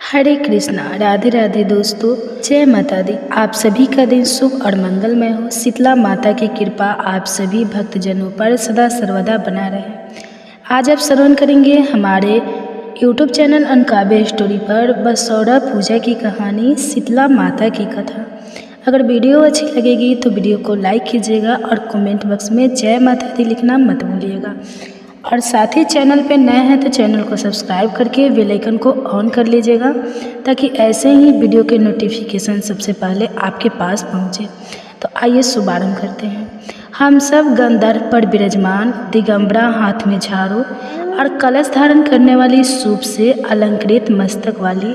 हरे कृष्णा, राधे राधे दोस्तों, जय माता दी। आप सभी का दिन शुभ और मंगलमय हो। शीतला माता की कृपा आप सभी भक्तजनों पर सदा सर्वदा बना रहे। आज आप श्रवण करेंगे हमारे YouTube चैनल अनकाव्य स्टोरी पर बसौरा पूजा की कहानी, शीतला माता की कथा। अगर वीडियो अच्छी लगेगी तो वीडियो को लाइक कीजिएगा और कमेंट बॉक्स में जय माता दी लिखना मत भूलिएगा। और साथ ही चैनल पे नए हैं तो चैनल को सब्सक्राइब करके बेल आइकन को ऑन कर लीजिएगा, ताकि ऐसे ही वीडियो के नोटिफिकेशन सबसे पहले आपके पास पहुंचे। तो आइए शुभारंभ करते हैं। हम सब गंधर्व पर विराजमान दिगंबरा, हाथ में झाड़ू और कलश धारण करने वाली सूप से अलंकृत मस्तक वाली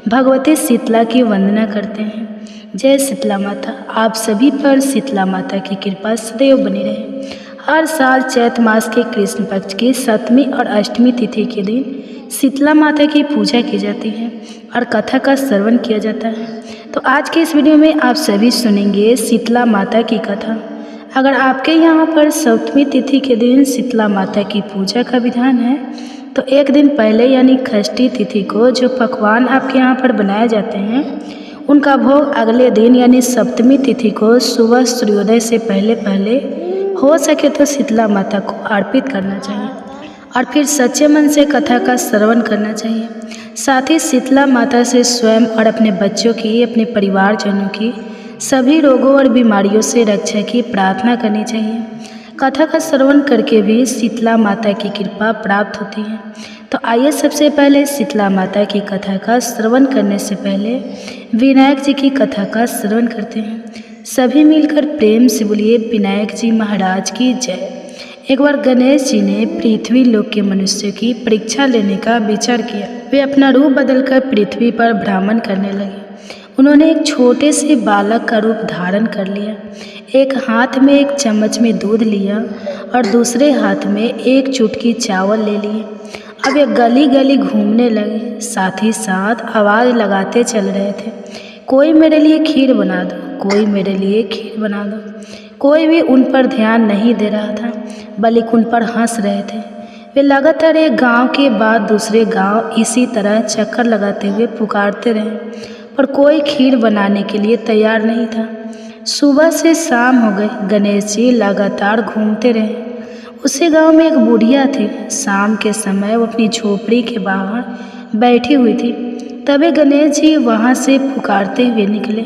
भगवती शीतला की वंदना करते हैं। जय शीतला माता। आप सभी पर शीतला माता की कृपा सदैव बनी रहे। हर साल चैत्र मास के कृष्ण पक्ष की 7वीं और 8वीं तिथि के दिन शीतला माता की पूजा की जाती है और कथा का श्रवण किया जाता है। तो आज के इस वीडियो में आप सभी सुनेंगे शीतला माता की कथा। अगर आपके यहाँ पर 7वीं तिथि के दिन शीतला माता की पूजा का विधान है तो एक दिन पहले यानी षष्ठी तिथि को जो पकवान आपके यहाँ पर बनाए जाते हैं उनका भोग अगले दिन यानी 7वीं तिथि को सुबह सूर्योदय से पहले हो सके तो शीतला माता को अर्पित करना चाहिए और फिर सच्चे मन से कथा का श्रवण करना चाहिए। साथ ही शीतला माता से स्वयं और अपने बच्चों की, अपने परिवारजनों की सभी रोगों और बीमारियों से रक्षा की प्रार्थना करनी चाहिए। कथा का श्रवण करके भी शीतला माता की कृपा प्राप्त होती है। तो आइए सबसे पहले शीतला माता की कथा का श्रवण करने से पहले विनायक जी की कथा का श्रवण करते हैं। सभी मिलकर प्रेम से बोलिए विनायक जी महाराज की जय। एक बार गणेश जी ने पृथ्वी लोक के मनुष्यों की परीक्षा लेने का विचार किया। वे अपना रूप बदलकर पृथ्वी पर भ्रमण करने लगे। उन्होंने एक छोटे से बालक का रूप धारण कर लिया। एक हाथ में एक चम्मच में दूध लिया और दूसरे हाथ में एक चुटकी चावल ले लिए। अब वे गली गली घूमने लगे, साथ ही साथ आवाज़ लगाते चल रहे थे, कोई मेरे लिए खीर बना दो, कोई मेरे लिए खीर बना दो। कोई भी उन पर ध्यान नहीं दे रहा था, बल्कि उन पर हंस रहे थे। वे लगातार एक गांव के बाद दूसरे गांव इसी तरह चक्कर लगाते हुए पुकारते रहे, पर कोई खीर बनाने के लिए तैयार नहीं था। सुबह से शाम हो गई, गणेश जी लगातार घूमते रहे। उसी गांव में एक बुढ़िया थी। शाम के समय वो अपनी झोपड़ी के बाहर बैठी हुई थी। तभी गणेश जी वहाँ से पुकारते हुए निकले,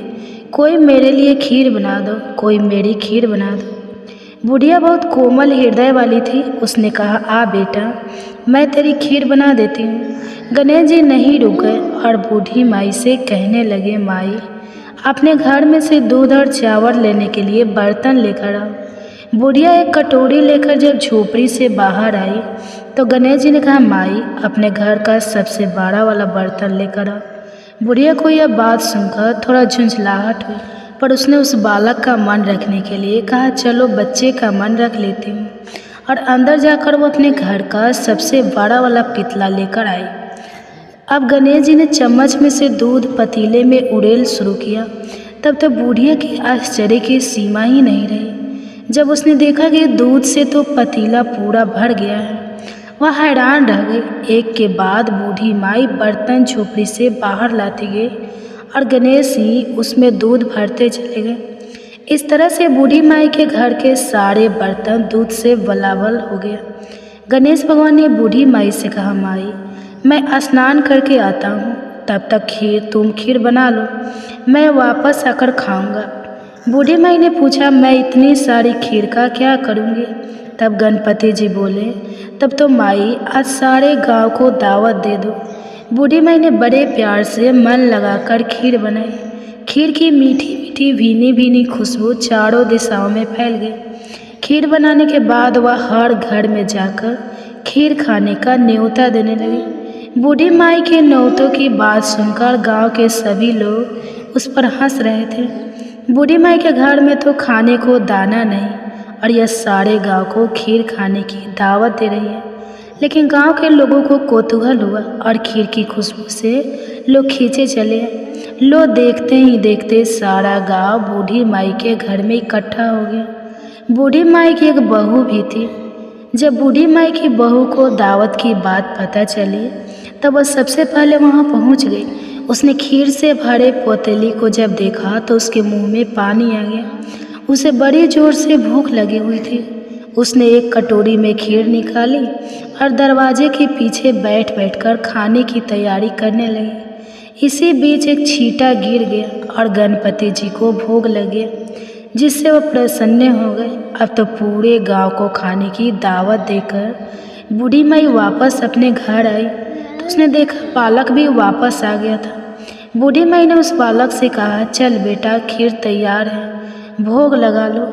कोई मेरे लिए खीर बना दो, कोई मेरी खीर बना दो। बुढ़िया बहुत कोमल हृदय वाली थी। उसने कहा, आ बेटा, मैं तेरी खीर बना देती हूँ। गणेश जी नहीं रुके और बूढ़ी माई से कहने लगे, माई, अपने घर में से दूध और चावल लेने के लिए बर्तन लेकर आओ। बुढ़िया एक कटोरी लेकर जब झोपड़ी से बाहर आई तो गणेश जी ने कहा, माई, अपने घर का सबसे बड़ा वाला बर्तन लेकर आओ। बुढ़िया को यह बात सुनकर थोड़ा झुंझलाहट हुई, पर उसने उस बालक का मन रखने के लिए कहा, चलो बच्चे का मन रख लेती हूँ। और अंदर जाकर वो अपने घर का सबसे बड़ा वाला पितला लेकर आई। अब गणेश जी ने चम्मच में से दूध पतीले में उड़ेल शुरू किया। तब तक बुढ़िया की आश्चर्य की सीमा ही नहीं रही। जब उसने देखा कि दूध से तो पतीला पूरा भर गया है, वह हैरान रह गई। एक के बाद बूढ़ी माई बर्तन झोपड़ी से बाहर लाती गई और गणेश जी उसमें दूध भरते चले गए। इस तरह से बूढ़ी माई के घर के सारे बर्तन दूध से बलावल हो गया। गणेश भगवान ने बूढ़ी माई से कहा, माई, मैं स्नान करके आता हूँ, तब तक तुम खीर बना लो, मैं वापस आकर खाऊंगा। बूढ़ी माई ने पूछा, मैं इतनी सारी खीर का क्या करूँगी? तब गणपति जी बोले, तब तो माई आज सारे गांव को दावत दे दो। बूढ़ी माई ने बड़े प्यार से मन लगाकर खीर बनाई। खीर की मीठी मीठी भीनी भीनी खुशबू चारों दिशाओं में फैल गई। खीर बनाने के बाद वह हर घर में जाकर खीर खाने का न्योता देने लगी। बूढ़ी माई के न्योतों की बात सुनकर गांव के सभी लोग उस पर हंस रहे थे। बूढ़ी माई के घर में तो खाने को दाना नहीं और यह सारे गांव को खीर खाने की दावत दे रही है। लेकिन गांव के लोगों को कौतूहल हुआ और खीर की खुशबू से लोग खींचे चले। लोग देखते ही देखते सारा गांव बूढ़ी माई के घर में इकट्ठा हो गया। बूढ़ी माई की एक बहू भी थी। जब बूढ़ी माई की बहू को दावत की बात पता चली तब वह सबसे पहले वहाँ पहुँच गई। उसने खीर से भरे पतीली को जब देखा तो उसके मुंह में पानी आ गया। उसे बड़ी जोर से भूख लगी हुई थी। उसने एक कटोरी में खीर निकाली और दरवाजे के पीछे बैठ बैठकर खाने की तैयारी करने लगी। इसी बीच एक छींटा गिर गया और गणपति जी को भोग लग गया, जिससे वह प्रसन्न हो गए। अब तो पूरे गांव को खाने की दावत देकर बूढ़ी माई वापस अपने घर आई तो उसने देखा बालक भी वापस आ गया था। बूढ़ी माई ने उस बालक से कहा, चल बेटा, खीर तैयार है, भोग लगा लो।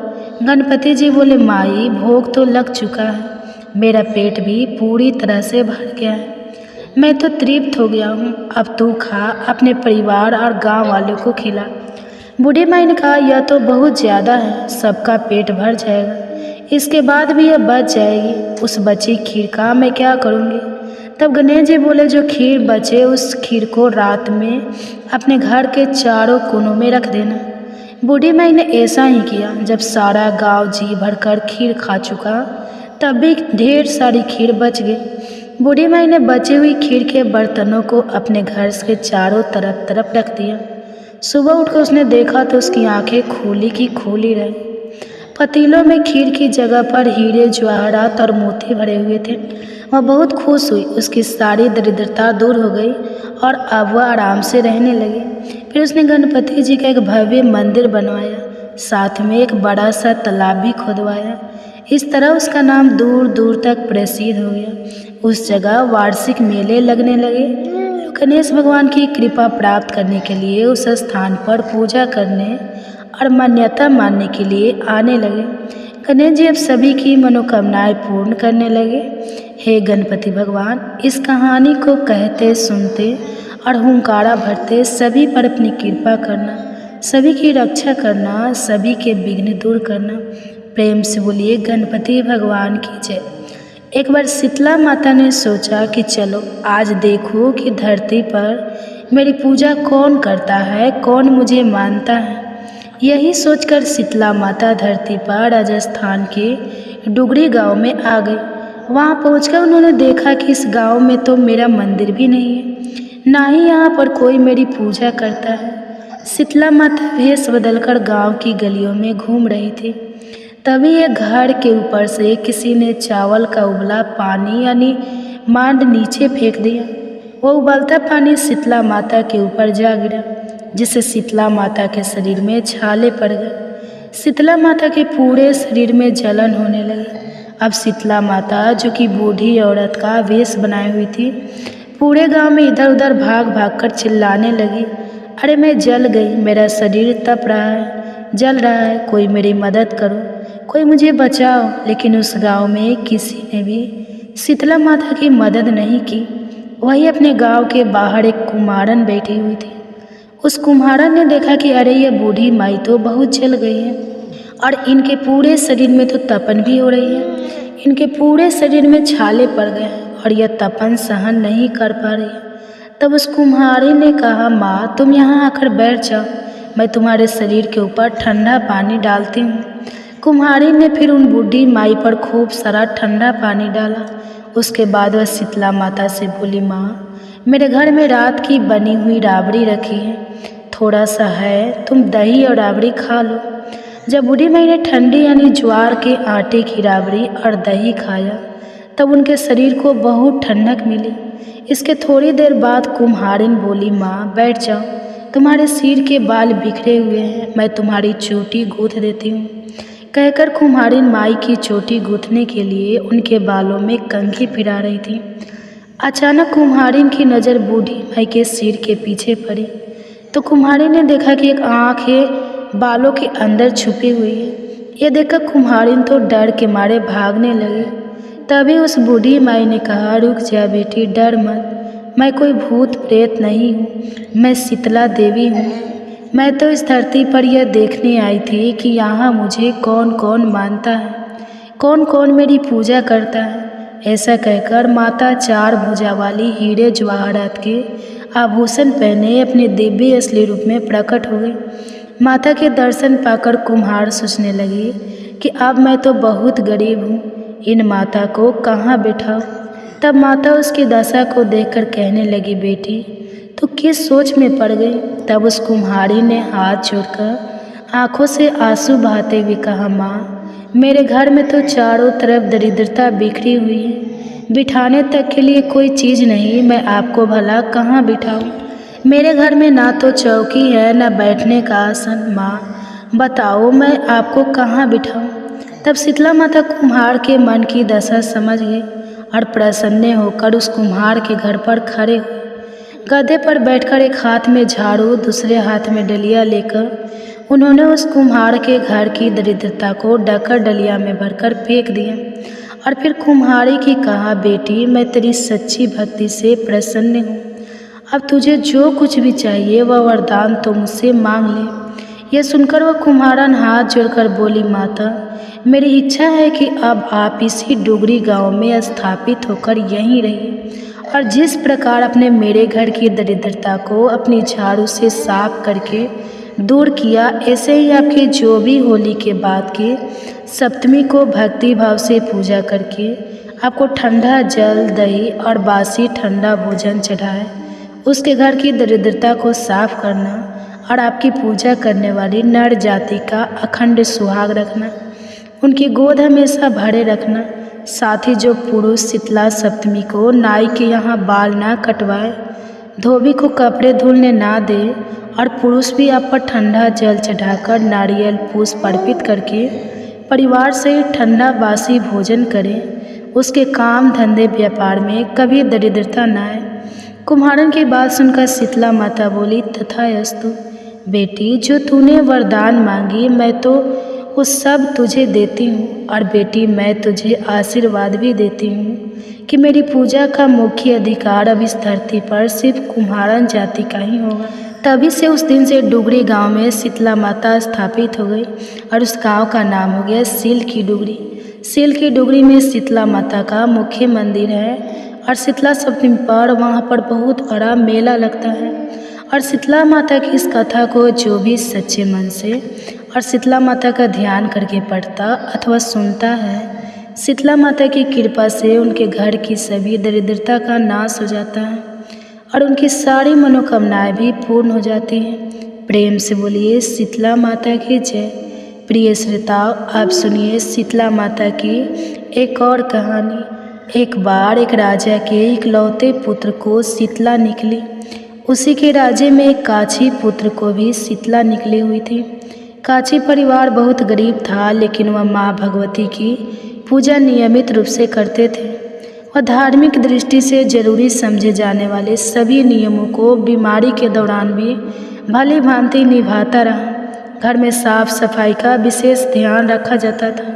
गणपति जी बोले, माई भोग तो लग चुका है, मेरा पेट भी पूरी तरह से भर गया है, मैं तो तृप्त हो गया हूँ, अब तू खा, अपने परिवार और गांव वालों को खिला। बूढ़ी माई ने कहा, यह तो बहुत ज़्यादा है, सबका पेट भर जाएगा, इसके बाद भी यह बच जाएगी, उस बची खीर का मैं क्या करूँगी। तब गणेश जी बोले, जो खीर बचे उस खीर को रात में अपने घर के चारों कोनों में रख देना। बूढ़ी माई ने ऐसा ही किया। जब सारा गांव जी भरकर खीर खा चुका तब भी ढेर सारी खीर बच गई। बूढ़ी माई ने बची हुई खीर के बर्तनों को अपने घर के चारों तरफ रख दिया। सुबह उठकर उसने देखा तो उसकी आंखें खोली की खोली रही। पतीलों में खीर की जगह पर हीरे, जवाहरात और मोती भरे हुए थे। वह बहुत खुश हुई, उसकी सारी दरिद्रता दूर हो गई और अब वह आराम से रहने लगी। फिर उसने गणपति जी का एक भव्य मंदिर बनवाया, साथ में एक बड़ा सा तालाब भी खुदवाया। इस तरह उसका नाम दूर दूर तक प्रसिद्ध हो गया। उस जगह वार्षिक मेले लगने लगे। गणेश भगवान की कृपा प्राप्त करने के लिए उस स्थान पर पूजा करने और मान्यता मानने के लिए आने लगे। गणेश जी अब सभी की मनोकामनाएं पूर्ण करने लगे। हे गणपति भगवान, इस कहानी को कहते सुनते और हुंकारा भरते सभी पर अपनी कृपा करना, सभी की रक्षा करना, सभी के विघ्न दूर करना। प्रेम से बोलिए गणपति भगवान की जय। एक बार शीतला माता ने सोचा कि चलो आज देखो कि धरती पर मेरी पूजा कौन करता है, कौन मुझे मानता है। यही सोचकर शीतला माता धरती पर राजस्थान के डुगरी गांव में आ गई। वहां पहुंचकर उन्होंने देखा कि इस गांव में तो मेरा मंदिर भी नहीं है, ना ही यहाँ पर कोई मेरी पूजा करता है। शीतला माता भेष बदलकर गांव की गलियों में घूम रही थी। तभी एक घर के ऊपर से किसी ने चावल का उबला पानी यानी मांड नीचे फेंक दिया। वो उबलता पानी शीतला माता के ऊपर जा गिरा, जिससे शीतला माता के शरीर में छाले पड़ गए। शीतला माता के पूरे शरीर में जलन होने लगी। अब शीतला माता, जो कि बूढ़ी औरत का वेश बनाई हुई थी, पूरे गांव में इधर उधर भाग भाग कर चिल्लाने लगी, अरे मैं जल गई, मेरा शरीर तप रहा है, जल रहा है, कोई मेरी मदद करो, कोई मुझे बचाओ। लेकिन उस गांव में किसी ने भी शीतला माता की मदद नहीं की। वही अपने गांव के बाहर एक कुम्हारन बैठी हुई थी। उस कुम्हारन ने देखा कि अरे ये बूढ़ी माई तो बहुत जल गई है और इनके पूरे शरीर में तो तपन भी हो रही है, इनके पूरे शरीर में छाले पड़ गए और यह तपन सहन नहीं कर पा रही है। तब उस कुम्हारी ने कहा, माँ तुम यहाँ आकर बैठ जाओ, मैं तुम्हारे शरीर के ऊपर ठंडा पानी डालती हूँ। कुम्हारी ने फिर उन बूढ़ी माई पर खूब सारा ठंडा पानी डाला। उसके बाद वह शीतला माता से बोली, माँ मेरे घर में रात की बनी हुई राबड़ी रखी है, थोड़ा सा है, तुम दही और राबड़ी खा लो। जब बूढ़ी माई ने ठंडी यानी ज्वार के आटे की राबड़ी और दही खाया तब उनके शरीर को बहुत ठंडक मिली। इसके थोड़ी देर बाद कुम्हारिन बोली, माँ बैठ जाओ, तुम्हारे सिर के बाल बिखरे हुए हैं, मैं तुम्हारी चोटी गूँथ देती हूँ। कहकर कुम्हारिन माई की चोटी गूँथने के लिए उनके बालों में कंघी फिरा रही थी। अचानक कुम्हारिन की नज़र बूढ़ी माई के सिर के पीछे पड़ी तो कुम्हारिन ने देखा कि एक आँख बालों के अंदर छुपी हुई है। यह देखकर कुम्हारिन तो डर के मारे भागने लगी। तभी उस बूढ़ी माई ने कहा, रुक जा बेटी, डर मत, मैं कोई भूत प्रेत नहीं हूँ, मैं शीतला देवी हूँ। मैं तो इस धरती पर यह देखने आई थी कि यहाँ मुझे कौन कौन मानता है, कौन कौन मेरी पूजा करता है। ऐसा कहकर माता चार भुजा वाली हीरे जवाहरात के आभूषण पहने अपने दिव्य असली रूप में प्रकट हो गई। माता के दर्शन पाकर कुम्हार सोचने लगी कि अब मैं तो बहुत गरीब हूँ, इन माता को कहाँ बैठाऊँ। तब माता उसकी दशा को देखकर कहने लगी, बेटी तो किस सोच में पड़ गई। तब उस कुम्हारी ने हाथ जोड़कर आंखों से आंसू बहाते हुए कहा, माँ मेरे घर में तो चारों तरफ दरिद्रता बिखरी हुई है, बिठाने तक के लिए कोई चीज़ नहीं, मैं आपको भला कहाँ बिठाऊँ। मेरे घर में ना तो चौकी है ना बैठने का आसन, माँ बताओ मैं आपको कहाँ बिठाऊँ। तब शीतला माता कुम्हार के मन की दशा समझ गई और प्रसन्न होकर उस कुम्हार के घर पर खड़े हुए। गद्दे पर बैठकर एक हाथ में झाड़ू दूसरे हाथ में डलिया लेकर उन्होंने उस कुम्हार के घर की दरिद्रता को ढककर डलिया में भरकर फेंक दिया और फिर कुम्हारी की कहा, बेटी मैं तेरी सच्ची भक्ति से प्रसन्न हूँ, अब तुझे जो कुछ भी चाहिए वह वरदान तो मुझसे मांग ले। यह सुनकर वह कुम्हारन हाथ जोड़कर बोली, माता मेरी इच्छा है कि अब आप इसी डुगरी गांव में स्थापित होकर यहीं रहिए और जिस प्रकार अपने मेरे घर की दरिद्रता को अपनी झाड़ू से साफ करके दूर किया, ऐसे ही आपकी जो भी होली के बाद के सप्तमी को भक्ति भाव से पूजा करके आपको ठंडा जल दही और बासी ठंडा भोजन चढ़ाए, उसके घर की दरिद्रता को साफ करना और आपकी पूजा करने वाली नर जाति का अखंड सुहाग रखना, उनकी गोद हमेशा भरे रखना। साथ ही जो पुरुष शीतला सप्तमी को नाई के यहाँ बाल ना कटवाए, धोबी को कपड़े धुलने ना दे और पुरुष भी आप पर ठंडा जल चढ़ाकर नारियल पुष्प अर्पित करके परिवार से ठंडा बासी भोजन करें, उसके काम धंधे व्यापार में कभी दरिद्रता न आए। कुम्हारन की बात सुनकर शीतला माता बोली, तथास्तु बेटी, जो तूने वरदान मांगी मैं तो वो सब तुझे देती हूँ और बेटी मैं तुझे आशीर्वाद भी देती हूँ कि मेरी पूजा का मुख्य अधिकार अब इस धरती पर सिर्फ कुम्हारन जाति का ही होगा। तभी से उस दिन से डुगरी गांव में शीतला माता स्थापित हो गई और उस गांव का नाम हो गया सील की डुगरी। सील की डुगरी में शीतला माता का मुख्य मंदिर है और शीतला सप्तमी पर वहाँ पर बहुत बड़ा मेला लगता है। और शीतला माता की इस कथा को जो भी सच्चे मन से और शीतला माता का ध्यान करके पढ़ता अथवा सुनता है, शीतला माता की कृपा से उनके घर की सभी दरिद्रता का नाश हो जाता है और उनकी सारी मनोकामनाएं भी पूर्ण हो जाती हैं। प्रेम से बोलिए शीतला माता की जय। प्रिय श्रोताओ, आप सुनिए शीतला माता की एक और कहानी। एक बार एक राजा के इकलौते पुत्र को शीतला निकली। उसी के राज्य में एक काछी पुत्र को भी शीतला निकली हुई थी। काछी परिवार बहुत गरीब था, लेकिन वह माँ भगवती की पूजा नियमित रूप से करते थे। वह धार्मिक दृष्टि से जरूरी समझे जाने वाले सभी नियमों को बीमारी के दौरान भी भली भांति निभाता रहा। घर में साफ सफाई का विशेष ध्यान रखा जाता था।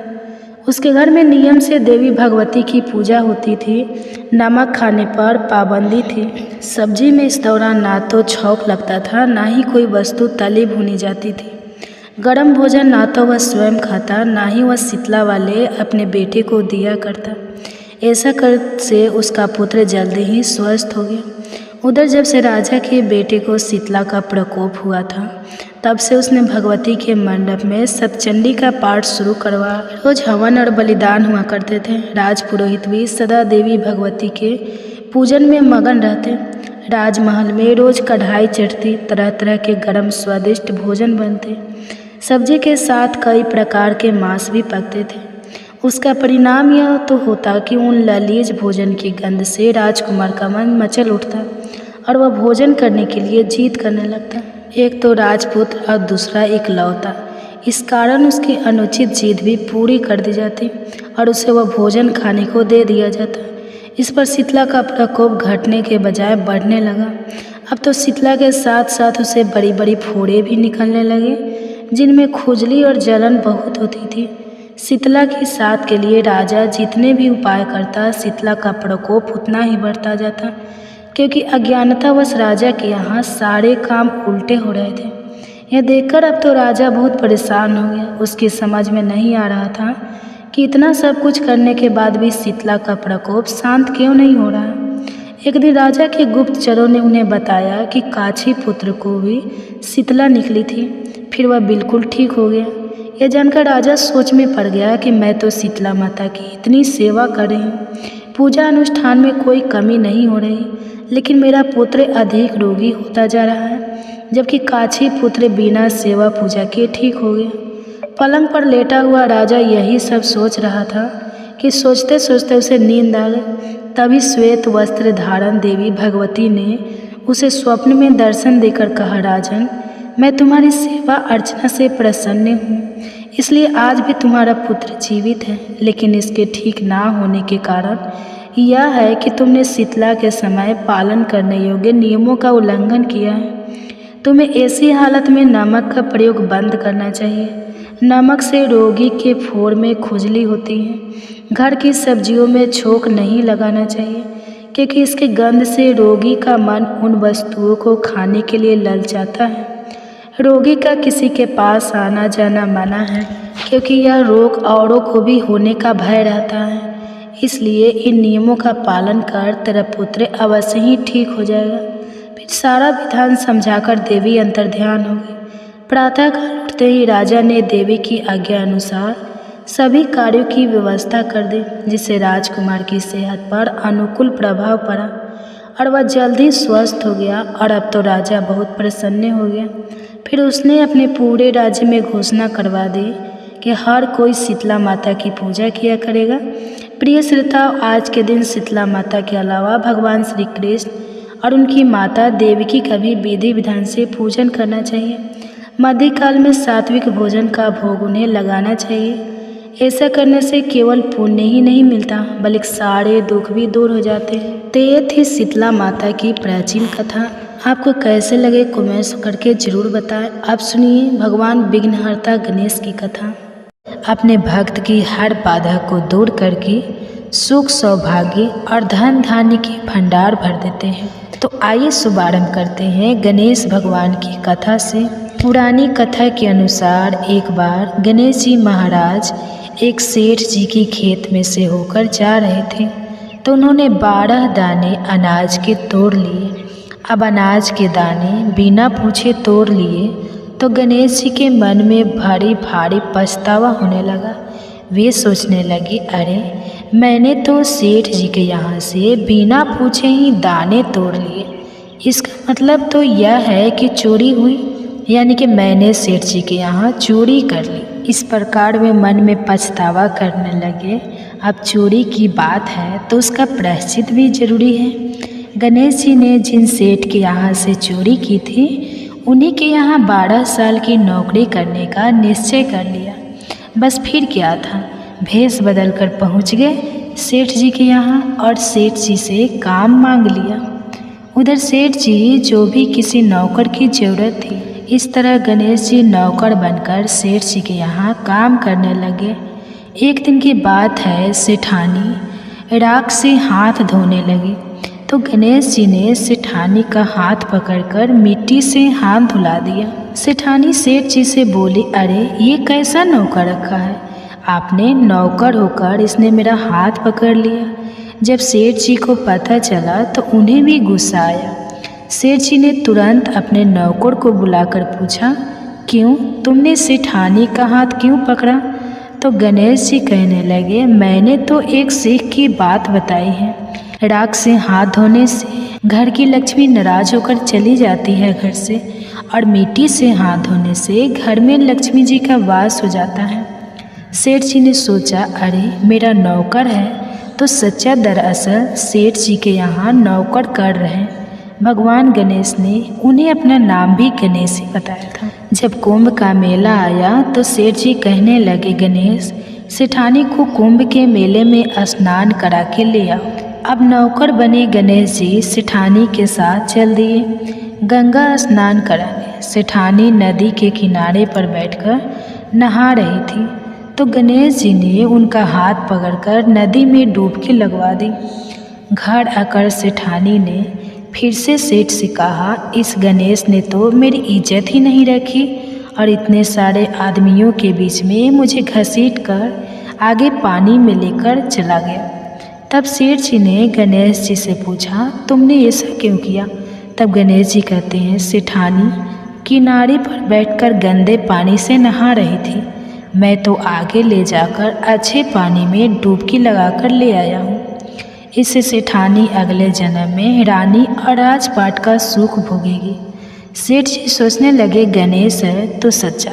उसके घर में नियम से देवी भगवती की पूजा होती थी। नमक खाने पर पाबंदी थी। सब्जी में इस दौरान ना तो छौंक लगता था, ना ही कोई वस्तु तली भुनी जाती थी। गरम भोजन ना तो वह स्वयं खाता, ना ही वह शीतला वाले अपने बेटे को दिया करता। ऐसा कर से उसका पुत्र जल्दी ही स्वस्थ हो गया। उधर जब से राजा के बेटे को शीतला का प्रकोप हुआ था, तब से उसने भगवती के मंडप में सतचंडी का पाठ शुरू करवा। रोज हवन और बलिदान हुआ करते थे। राजपुरोहित भी सदा देवी भगवती के पूजन में मगन रहते। राजमहल में रोज कढ़ाई चढ़ती, तरह तरह के गरम स्वादिष्ट भोजन बनते। सब्जी के साथ कई प्रकार के मांस भी पकते थे। उसका परिणाम यह तो होता कि उन ललीज भोजन की गंध से राजकुमार का मन मचल उठता और वह भोजन करने के लिए जीद करने लगता। एक तो राजपुत्र और दूसरा इकलौता, इस कारण उसकी अनुचित जिद भी पूरी कर दी जाती और उसे वह भोजन खाने को दे दिया जाता। इस पर शीतला का प्रकोप घटने के बजाय बढ़ने लगा। अब तो शीतला के साथ साथ उसे बड़ी बड़ी फोड़े भी निकलने लगे, जिनमें खुजली और जलन बहुत होती थी। शीतला की साथ के लिए राजा जितने भी उपाय करता, शीतला का प्रकोप उतना ही बढ़ता जाता, क्योंकि अज्ञानतावश राजा के यहाँ सारे काम उल्टे हो रहे थे। यह देखकर अब तो राजा बहुत परेशान हो गया। उसकी समझ में नहीं आ रहा था कि इतना सब कुछ करने के बाद भी शीतला का प्रकोप शांत क्यों नहीं हो रहा। एक दिन राजा के गुप्तचरों ने उन्हें बताया कि काछी पुत्र को भी शीतला निकली थी, फिर वह बिल्कुल ठीक हो गया। यह जानकर राजा सोच में पड़ गया कि मैं तो शीतला माता की इतनी सेवा कर रही हूँ, पूजा अनुष्ठान में कोई कमी नहीं हो रही, लेकिन मेरा पुत्र अधिक रोगी होता जा रहा है, जबकि काछी पुत्र बिना सेवा पूजा के ठीक हो गया। पलंग पर लेटा हुआ राजा यही सब सोच रहा था कि सोचते सोचते उसे नींद आ गई। तभी श्वेत वस्त्र धारण देवी भगवती ने उसे स्वप्न में दर्शन देकर कहा, राजन, मैं तुम्हारी सेवा अर्चना से प्रसन्न हूँ, इसलिए आज भी तुम्हारा पुत्र जीवित है। लेकिन इसके ठीक ना होने के कारण यह है कि तुमने शीतला के समय पालन करने योग्य नियमों का उल्लंघन किया है। तुम्हें ऐसी हालत में नमक का प्रयोग बंद करना चाहिए। नमक से रोगी के फोड़ में खुजली होती है। घर की सब्जियों में छोंक नहीं लगाना चाहिए, क्योंकि इसके गंध से रोगी का मन उन वस्तुओं को खाने के लिए ललचाता है। रोगी का किसी के पास आना जाना मना है, क्योंकि यह रोग औरों को भी होने का भय रहता है। इसलिए इन नियमों का पालन कर तेरा पुत्र अवश्य ही ठीक हो जाएगा। फिर सारा विधान समझाकर देवी अंतर्ध्यान हो गई। प्रातःकाल उठते ही राजा ने देवी की आज्ञा अनुसार सभी कार्यों की व्यवस्था कर दी, जिससे राजकुमार की सेहत पर अनुकूल प्रभाव पड़ा और वह जल्द ही स्वस्थ हो गया। और अब तो राजा बहुत प्रसन्न हो गया। फिर उसने अपने पूरे राज्य में घोषणा करवा दी कि हर कोई शीतला माता की पूजा किया करेगा। प्रिय श्रोताओ, आज के दिन शीतला माता के अलावा भगवान श्री कृष्ण और उनकी माता देवकी का भी विधि विधान से पूजन करना चाहिए। मध्यकाल में सात्विक भोजन का भोग उन्हें लगाना चाहिए। ऐसा करने से केवल पुण्य ही नहीं मिलता, बल्कि सारे दुख भी दूर हो जाते हैं। तो ये थी शीतला माता की प्राचीन कथा। आपको कैसे लगे कमेंट्स करके जरूर बताएं। आप सुनिए भगवान विघ्नहर्ता गणेश की कथा। अपने भक्त की हर बाधा को दूर करके सुख सौभाग्य और धन धान्य की भंडार भर देते हैं। तो आइए शुभारंभ करते हैं गणेश भगवान की कथा से। पुरानी कथा के अनुसार एक बार गणेश जी महाराज एक सेठ जी की खेत में से होकर जा रहे थे, तो उन्होंने 12 दाने अनाज के तोड़ लिए। अब अनाज के दाने बिना पूछे तोड़ लिए तो गणेश जी के मन में भारी भारी पछतावा होने लगा। वे सोचने लगे, अरे मैंने तो सेठ जी के यहाँ से बिना पूछे ही दाने तोड़ लिए। इसका मतलब तो यह है कि चोरी हुई, यानी कि मैंने सेठ जी के यहाँ चोरी कर ली। इस प्रकार वे मन में पछतावा करने लगे। अब चोरी की बात है तो उसका प्रायश्चित भी जरूरी है। गणेश जी ने जिन सेठ के यहाँ से चोरी की थी, उन्हीं के यहाँ 12 साल की नौकरी करने का निश्चय कर लिया। बस फिर क्या था, भेष बदल कर पहुँच गए सेठ जी के यहाँ और सेठ जी से काम मांग लिया। उधर सेठ जी जो भी किसी नौकर की ज़रूरत थी, इस तरह गणेश जी नौकर बनकर सेठ जी के यहाँ काम करने लगे। एक दिन की बात है, सेठानी राख से हाथ धोने लगी, तो गणेश जी ने सेठानी का हाथ पकड़कर मिट्टी से हाथ धुला दिया। सेठानी सेठ जी से बोली, अरे ये कैसा नौकर रखा है आपने, नौकर होकर इसने मेरा हाथ पकड़ लिया। जब सेठ जी को पता चला तो उन्हें भी गुस्सा आया। सेठ जी ने तुरंत अपने नौकर को बुलाकर पूछा, क्यों तुमने सेठानी का हाथ क्यों पकड़ा? तो गणेश जी कहने लगे, मैंने तो एक सीख की बात बताई है। राख से हाथ धोने से घर की लक्ष्मी नाराज होकर चली जाती है घर से, और मिट्टी से हाथ धोने से घर में लक्ष्मी जी का वास हो जाता है। सेठ जी ने सोचा, अरे मेरा नौकर है तो सच्चा दरअसल सेठ जी के यहाँ नौकर कर रहे हैं। भगवान गणेश ने उन्हें अपना नाम भी गणेश ही बताया था। जब कुंभ का मेला आया तो सेठ जी कहने लगे, गणेश सेठानी को कुंभ के मेले में स्नान करा के ले आओ। अब नौकर बने गणेश जी सेठानी के साथ चल दिए गंगा स्नान कराने। सेठानी नदी के किनारे पर बैठकर नहा रही थी, तो गणेश जी ने उनका हाथ पकड़कर नदी में डुबकी लगवा दी। घर आकर सेठानी ने फिर से सेठ से कहा, इस गणेश ने तो मेरी इज्जत ही नहीं रखी और इतने सारे आदमियों के बीच में मुझे घसीट कर आगे पानी में लेकर चला गया। तब सेठ जी ने गणेश जी से पूछा, तुमने ऐसा क्यों किया? तब गणेश जी कहते हैं, सेठानी किनारे पर बैठकर गंदे पानी से नहा रही थी, मैं तो आगे ले जाकर अच्छे पानी में डुबकी लगाकर ले आया हूँ। इससे सेठानी अगले जन्म में रानी और राजपाट का सुख भोगेगी। सेठ जी सोचने लगे गणेश है तो सच्चा।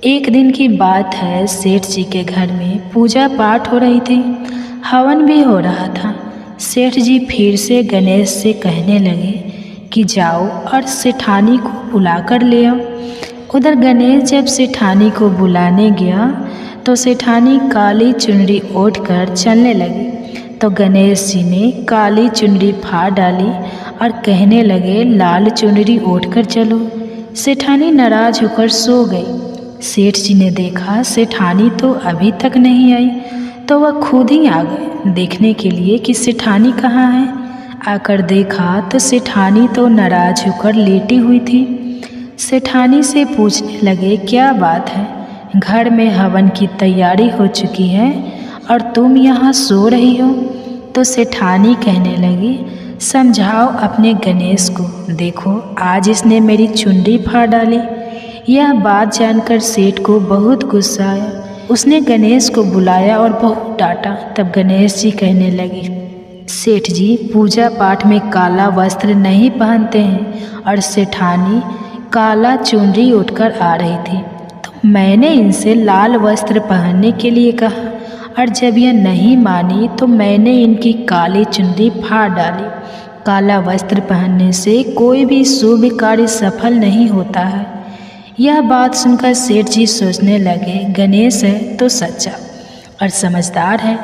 एक दिन की बात है, सेठ जी के घर में पूजा पाठ हो रही थी, हवन भी हो रहा था। सेठ जी फिर से गणेश से कहने लगे कि जाओ और सेठानी को बुला कर ले आओ। उधर गणेश जब सेठानी को बुलाने गया तो सेठानी काली चुनरी ओढ़ कर चलने लगी। तो गणेश जी ने काली चुनरी फाड़ डाली और कहने लगे लाल चुनरी ओढ़कर चलो। सेठानी नाराज होकर सो गई। सेठ जी ने देखा सेठानी तो अभी तक नहीं आई, तो वह खुद ही आ गए देखने के लिए कि सेठानी कहाँ है। आकर देखा तो सेठानी तो नाराज होकर लेटी हुई थी। सेठानी से पूछने लगे क्या बात है, घर में हवन की तैयारी हो चुकी है और तुम यहाँ सो रही हो। तो सेठानी कहने लगी समझाओ अपने गणेश को, देखो आज इसने मेरी चुनरी फाड़ डाली। यह बात जानकर सेठ को बहुत गुस्सा आया। उसने गणेश को बुलाया और बहुत डांटा। तब गणेश जी कहने लगे सेठ जी पूजा पाठ में काला वस्त्र नहीं पहनते हैं और सेठानी काला चुनरी उठकर आ रही थी, तो मैंने इनसे लाल वस्त्र पहनने के लिए कहा और जब यह नहीं मानी तो मैंने इनकी काली चुनरी फाड़ डाली। काला वस्त्र पहनने से कोई भी शुभ कार्य सफल नहीं होता है। यह बात सुनकर सेठ जी सोचने लगे गणेश है तो सच्चा और समझदार है।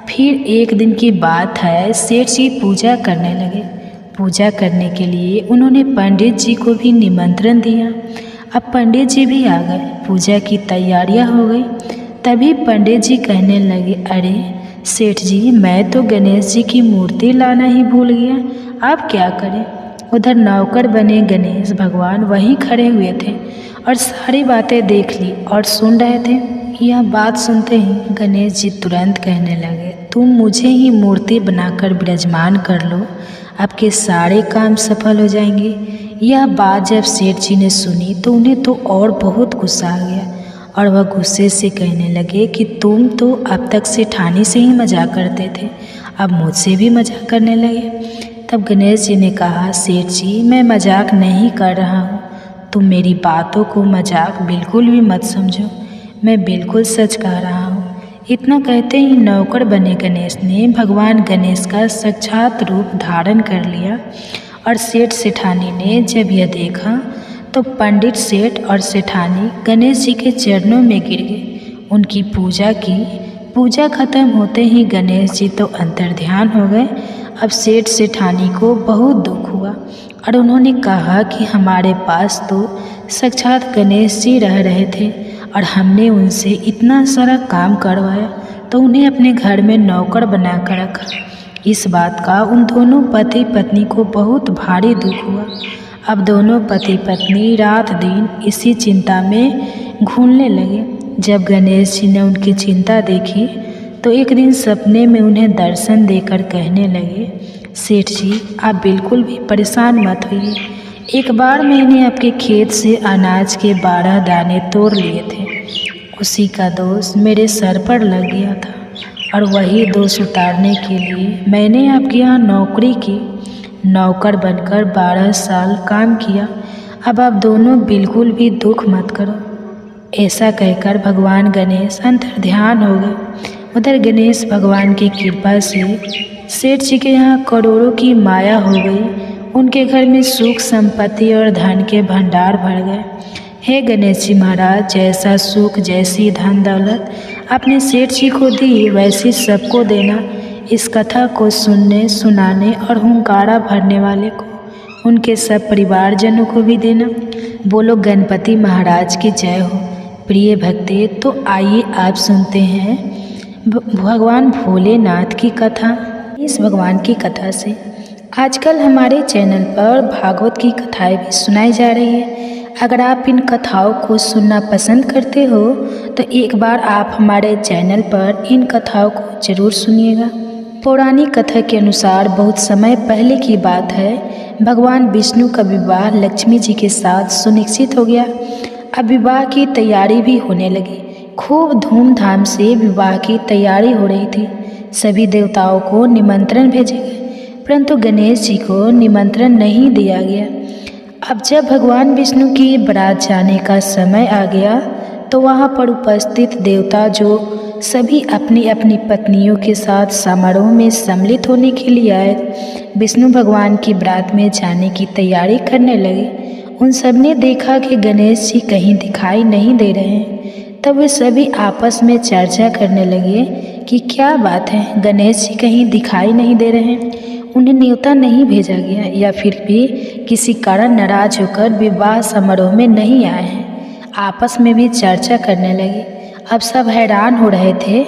फिर एक दिन की बात है, सेठ जी पूजा करने लगे। पूजा करने के लिए उन्होंने पंडित जी को भी निमंत्रण दिया। अब पंडित जी भी आ गए, पूजा की तैयारियां हो गई। तभी पंडित जी कहने लगे अरे सेठ जी मैं तो गणेश जी की मूर्ति लाना ही भूल गया, आप क्या करें। उधर नौकर बने गणेश भगवान वहीं खड़े हुए थे और सारी बातें देख ली और सुन रहे थे। यह बात सुनते ही गणेश जी तुरंत कहने लगे तुम मुझे ही मूर्ति बनाकर विराजमान कर लो, आपके सारे काम सफल हो जाएंगे। यह बात जब सेठ जी ने सुनी तो उन्हें तो और बहुत गुस्सा आ गया और वह गुस्से से कहने लगे कि तुम तो अब तक सेठानी से ही मजाक करते थे, अब मुझसे भी मजाक करने लगे। तब गणेश जी ने कहा सेठ जी मैं मजाक नहीं कर रहा हूँ, तुम मेरी बातों को मजाक बिल्कुल भी मत समझो, मैं बिल्कुल सच कह रहा हूँ। इतना कहते ही नौकर बने गणेश ने भगवान गणेश का साक्षात रूप धारण कर लिया और सेठ सेठानी ने जब यह देखा तो पंडित सेठ और सेठानी गणेश जी के चरणों में गिर गए, उनकी पूजा की। पूजा खत्म होते ही गणेश जी तो अंतर्ध्यान हो गए। अब सेठ सेठानी को बहुत दुख हुआ और उन्होंने कहा कि हमारे पास तो साक्षात गणेश जी रह रहे थे और हमने उनसे इतना सारा काम करवाया तो उन्हें अपने घर में नौकर बना कर रखा। इस बात का उन दोनों पति पत्नी को बहुत भारी दुख हुआ। अब दोनों पति पत्नी रात दिन इसी चिंता में घूमने लगे। जब गणेश जी ने उनकी चिंता देखी तो एक दिन सपने में उन्हें दर्शन देकर कहने लगे सेठ जी आप बिल्कुल भी परेशान मत होइए, एक बार मैंने आपके खेत से अनाज के 12 दाने तोड़ लिए थे, उसी का दोष मेरे सर पर लग गया था और वही दोष उतारने के लिए मैंने आपके यहाँ नौकरी की। नौकर बनकर 12 साल काम किया, अब आप दोनों बिल्कुल भी दुख मत करो। ऐसा कहकर भगवान गणेश अंतर्ध्यान हो गए। उधर गणेश भगवान की कृपा से सेठ जी के यहाँ करोड़ों की माया हो गई। उनके घर में सुख संपत्ति और धन के भंडार भर गए। हे गणेश जी महाराज, जैसा सुख जैसी धन दौलत अपने सेठ जी को दी वैसी सबको देना। इस कथा को सुनने सुनाने और हुंकारा भरने वाले को उनके सब परिवारजनों को भी देना। बोलो गणपति महाराज की जय हो। प्रिय भक्ते, तो आइए आप सुनते हैं भगवान भोलेनाथ की कथा। इस भगवान की कथा से आजकल हमारे चैनल पर भागवत की कथाएं भी सुनाई जा रही है। अगर आप इन कथाओं को सुनना पसंद करते हो तो एक बार आप हमारे चैनल पर इन कथाओं को जरूर सुनिएगा। पौराणिक कथा के अनुसार बहुत समय पहले की बात है, भगवान विष्णु का विवाह लक्ष्मी जी के साथ सुनिश्चित हो गया। अब विवाह की तैयारी भी होने लगी। खूब धूमधाम से विवाह की तैयारी हो रही थी। सभी देवताओं को निमंत्रण भेजे गए, परंतु गणेश जी को निमंत्रण नहीं दिया गया। अब जब भगवान विष्णु की बारात जाने का समय आ गया तो वहाँ पर उपस्थित देवता जो सभी अपनी अपनी पत्नियों के साथ समारोह में सम्मिलित होने के लिए आए, विष्णु भगवान की बारात में जाने की तैयारी करने लगे। उन सब ने देखा कि गणेश जी कहीं दिखाई नहीं दे रहे हैं। तब वे सभी आपस में चर्चा करने लगे कि क्या बात है, गणेश जी कहीं दिखाई नहीं दे रहे हैं, उन्हें न्योता नहीं भेजा गया या फिर भी किसी कारण नाराज होकर विवाह समारोह में नहीं आए हैं। आपस में भी चर्चा करने लगे। अब सब हैरान हो रहे थे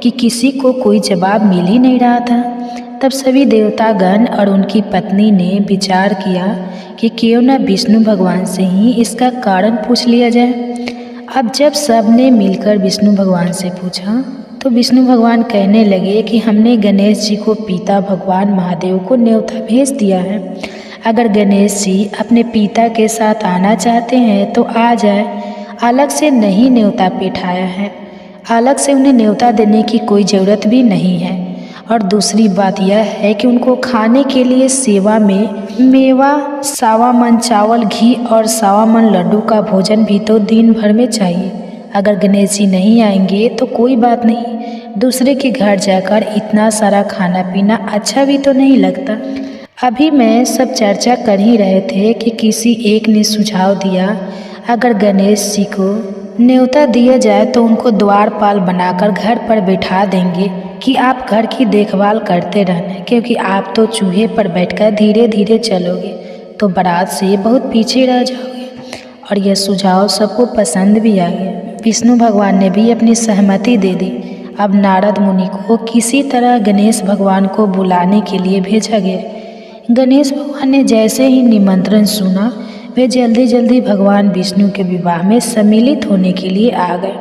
कि किसी को कोई जवाब मिल ही नहीं रहा था। तब सभी देवतागण और उनकी पत्नी ने विचार किया कि क्यों न विष्णु भगवान से ही इसका कारण पूछ लिया जाए। अब जब सब ने मिलकर विष्णु भगवान से पूछा तो विष्णु भगवान कहने लगे कि हमने गणेश जी को पिता भगवान महादेव को न्योता भेज दिया है। अगर गणेश जी अपने पिता के साथ आना चाहते हैं तो आ जाए, अलग से नहीं न्योता पेठाया है। अलग से उन्हें न्योता देने की कोई ज़रूरत भी नहीं है। और दूसरी बात यह है कि उनको खाने के लिए सेवा में मेवा, सावा मन चावल, घी और सावा मन लड्डू का भोजन भी तो दिन भर में चाहिए। अगर गणेश जी नहीं आएंगे तो कोई बात नहीं, दूसरे के घर जाकर इतना सारा खाना पीना अच्छा भी तो नहीं लगता। अभी मैं सब चर्चा कर ही रहे थे कि किसी एक ने सुझाव दिया, अगर गणेश जी को न्योता दिया जाए तो उनको द्वारपाल बनाकर घर पर बैठा देंगे कि आप घर की देखभाल करते रहना, क्योंकि आप तो चूहे पर बैठकर धीरे धीरे चलोगे तो बारात से बहुत पीछे रह जाओगे। और यह सुझाव सबको पसंद भी आ गया। विष्णु भगवान ने भी अपनी सहमति दे दी। अब नारद मुनि को किसी तरह गणेश भगवान को बुलाने के लिए भेजा गया। गणेश भगवान ने जैसे ही निमंत्रण सुना वे जल्दी जल्दी भगवान विष्णु के विवाह में सम्मिलित होने के लिए आ गए।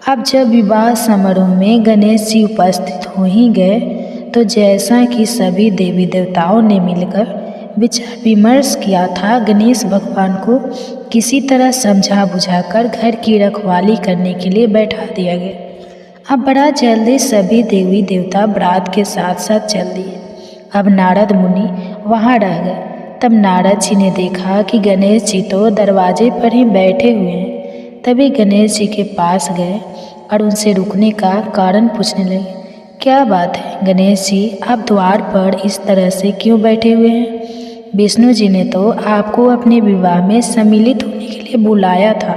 अब जब विवाह समारोह में गणेश जी उपस्थित हो ही गए तो जैसा कि सभी देवी देवताओं ने मिलकर विचार विमर्श किया था, गणेश भगवान को किसी तरह समझा बुझाकर घर की रखवाली करने के लिए बैठा दिया गया। अब बड़ा जल्दी सभी देवी देवता बारात के साथ साथ चल दिए। अब नारद मुनि वहाँ रह गए। तब नारद जी ने देखा कि गणेश जी तो दरवाजे पर ही बैठे हुए हैं। तभी गणेश जी के पास गए और उनसे रुकने का कारण पूछने लगे। क्या बात है गणेश जी, आप द्वार पर इस तरह से क्यों बैठे हुए हैं? विष्णु जी ने तो आपको अपने विवाह में सम्मिलित होने के लिए बुलाया था।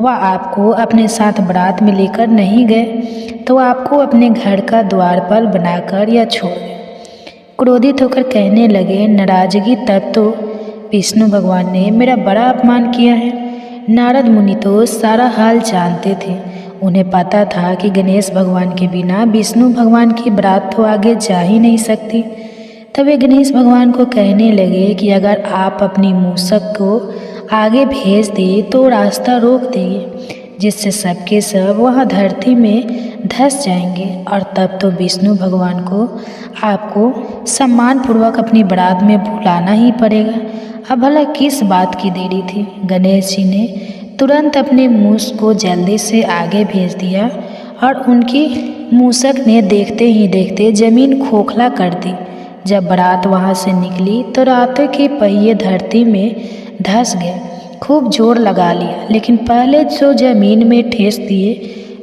वह आपको अपने साथ बारात में लेकर नहीं गए तो आपको अपने घर का द्वारपाल बनाकर या छोड़ गए। क्रोधित होकर कहने लगे, नाराजगी तब तो विष्णु भगवान ने मेरा बड़ा अपमान किया है। नारद मुनि तो सारा हाल जानते थे। उन्हें पता था कि गणेश भगवान के बिना विष्णु भगवान की बारात तो आगे जा ही नहीं सकती। तब वे गणेश भगवान को कहने लगे कि अगर आप अपनी मूसक को आगे भेज दे तो रास्ता रोक देंगे, जिससे सबके सब वहाँ धरती में धंस जाएंगे और तब तो विष्णु भगवान को आपको सम्मानपूर्वक अपनी बारात में बुलाना ही पड़ेगा। अब भला किस बात की देरी थी? गणेश जी ने तुरंत अपने मूस को जल्दी से आगे भेज दिया और उनकी मूसक ने देखते ही देखते जमीन खोखला कर दी। जब बारात वहाँ से निकली तो रातों के पहिए धरती में धंस गए। खूब जोर लगा लिया, लेकिन पहले जो जमीन में ठेस दिए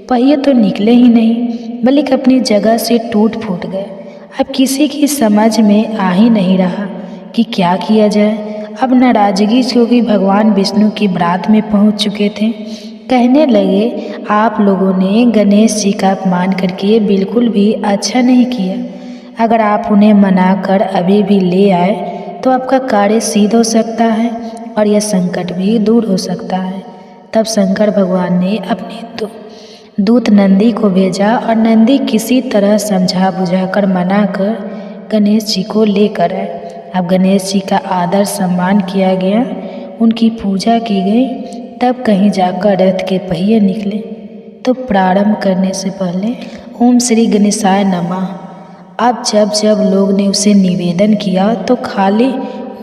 पहिए तो निकले ही नहीं, बल्कि अपनी जगह से टूट फूट गए। अब किसी की समझ में आ ही नहीं रहा कि क्या किया जाए। अब नाराजगी क्योंकि भगवान विष्णु की बारात में पहुंच चुके थे, कहने लगे, आप लोगों ने गणेश जी का अपमान करके बिल्कुल भी अच्छा नहीं किया। अगर आप उन्हें मनाकर अभी भी ले आए तो आपका कार्य सिद्ध हो सकता है और यह संकट भी दूर हो सकता है। तब शंकर भगवान ने अपने दूत नंदी को भेजा और नंदी किसी तरह समझा बुझाकर मनाकर गणेश जी को लेकर आए। अब गणेश जी का आदर सम्मान किया गया, उनकी पूजा की गई। तब कहीं जाकर रथ के पहिए निकले तो प्रारंभ करने से पहले ओम श्री गणेशाय नमः। अब जब जब लोग ने उसे निवेदन किया तो खाली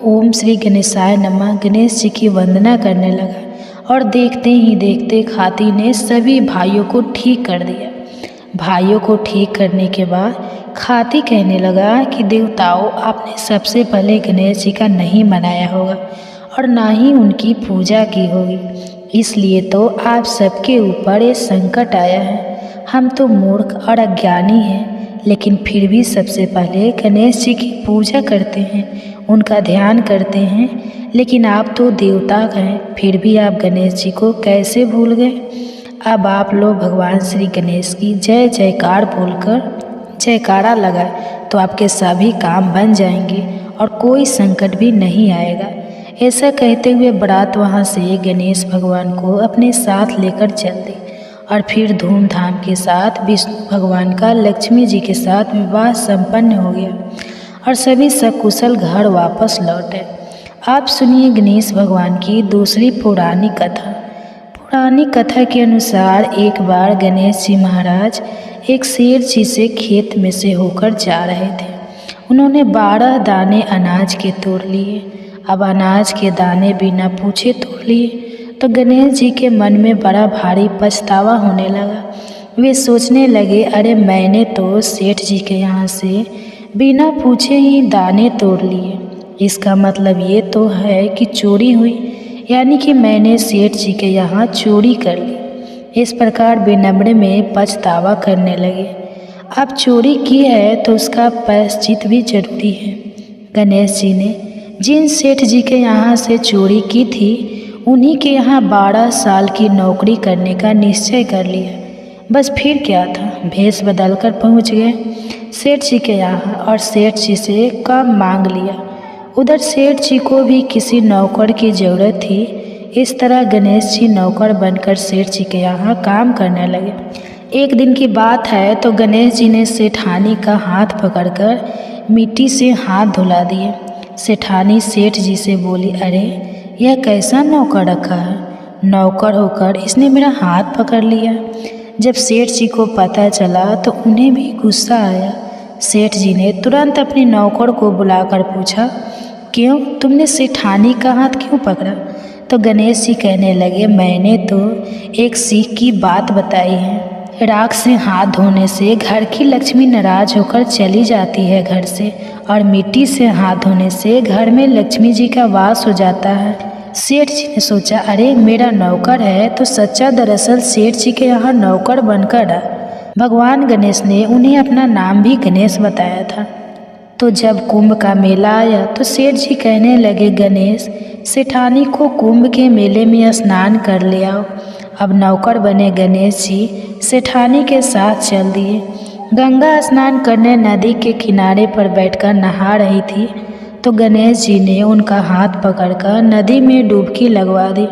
ओम श्री गणेशाय नमः गणेश जी की वंदना करने लगा और देखते ही देखते हाथी ने सभी भाइयों को ठीक कर दिया। भाइयों को ठीक करने के बाद खाती कहने लगा कि देवताओं, आपने सबसे पहले गणेश जी का नहीं मनाया होगा और ना ही उनकी पूजा की होगी, इसलिए तो आप सबके ऊपर ये संकट आया है। हम तो मूर्ख और अज्ञानी हैं, लेकिन फिर भी सबसे पहले गणेश जी की पूजा करते हैं, उनका ध्यान करते हैं। लेकिन आप तो देवता हैं, फिर भी आप गणेश जी को कैसे भूल गए? अब आप लोग भगवान श्री गणेश की जय जयकार बोलकर जयकारा लगाए तो आपके सभी काम बन जाएंगे और कोई संकट भी नहीं आएगा। ऐसा कहते हुए बारात वहाँ से गणेश भगवान को अपने साथ लेकर चल दी और फिर धूमधाम के साथ विष्णु भगवान का लक्ष्मी जी के साथ विवाह संपन्न हो गया और सभी सकुशल घर वापस लौटे। आप सुनिए गणेश भगवान की दूसरी पौराणिक कथा। पौराणिक कथा के अनुसार एक बार गणेश जी महाराज एक शेर जी से खेत में से होकर जा रहे थे। उन्होंने 12 दाने अनाज के तोड़ लिए। अब अनाज के दाने बिना पूछे तोड़ लिए तो गणेश जी के मन में बड़ा भारी पछतावा होने लगा। वे सोचने लगे, अरे मैंने तो सेठ जी के यहाँ से बिना पूछे ही दाने तोड़ लिए, इसका मतलब ये तो है कि चोरी हुई, यानी कि मैंने सेठ जी के यहाँ चोरी कर ली। इस प्रकार विनम्र में पछतावा करने लगे। अब चोरी की है तो उसका प्रायश्चित भी जरूरी है। गणेश जी ने जिन सेठ जी के यहाँ से चोरी की थी उन्हीं के यहाँ 12 साल की नौकरी करने का निश्चय कर लिया। बस फिर क्या था, भेष बदल कर पहुँच गए सेठ जी के यहाँ और सेठ जी से काम मांग लिया। उधर सेठ जी को भी किसी नौकर की ज़रूरत थी। इस तरह गणेश जी नौकर बनकर सेठ जी के यहाँ काम करने लगे। एक दिन की बात है तो गणेश जी ने सेठानी का हाथ पकड़कर मिट्टी से हाथ धुला दिए। सेठानी सेठ जी से बोली, अरे यह कैसा नौकर रखा है, नौकर होकर इसने मेरा हाथ पकड़ लिया। जब सेठ जी को पता चला तो उन्हें भी गुस्सा आया। सेठ जी ने तुरंत अपने नौकर को बुलाकर पूछा, क्यों तुमने सेठानी का हाथ क्यों पकड़ा? तो गणेश जी कहने लगे, मैंने तो एक सीख की बात बताई है। राख से हाथ धोने से घर की लक्ष्मी नाराज होकर चली जाती है घर से, और मिट्टी से हाथ धोने से घर में लक्ष्मी जी का वास हो जाता है। सेठ जी ने सोचा, अरे मेरा नौकर है तो सच्चा दरअसल सेठ जी के यहाँ नौकर बनकर रहा। भगवान गणेश ने उन्हें अपना नाम भी गणेश बताया था। तो जब कुंभ का मेला आया तो सेठ जी कहने लगे, गणेश सेठानी को कुंभ के मेले में स्नान कर ले आओ। अब नौकर बने गणेश जी सेठानी के साथ चल दिए। गंगा स्नान करने नदी के किनारे पर बैठकर नहा रही थी तो गणेश जी ने उनका हाथ पकड़कर नदी में डुबकी लगवा दी।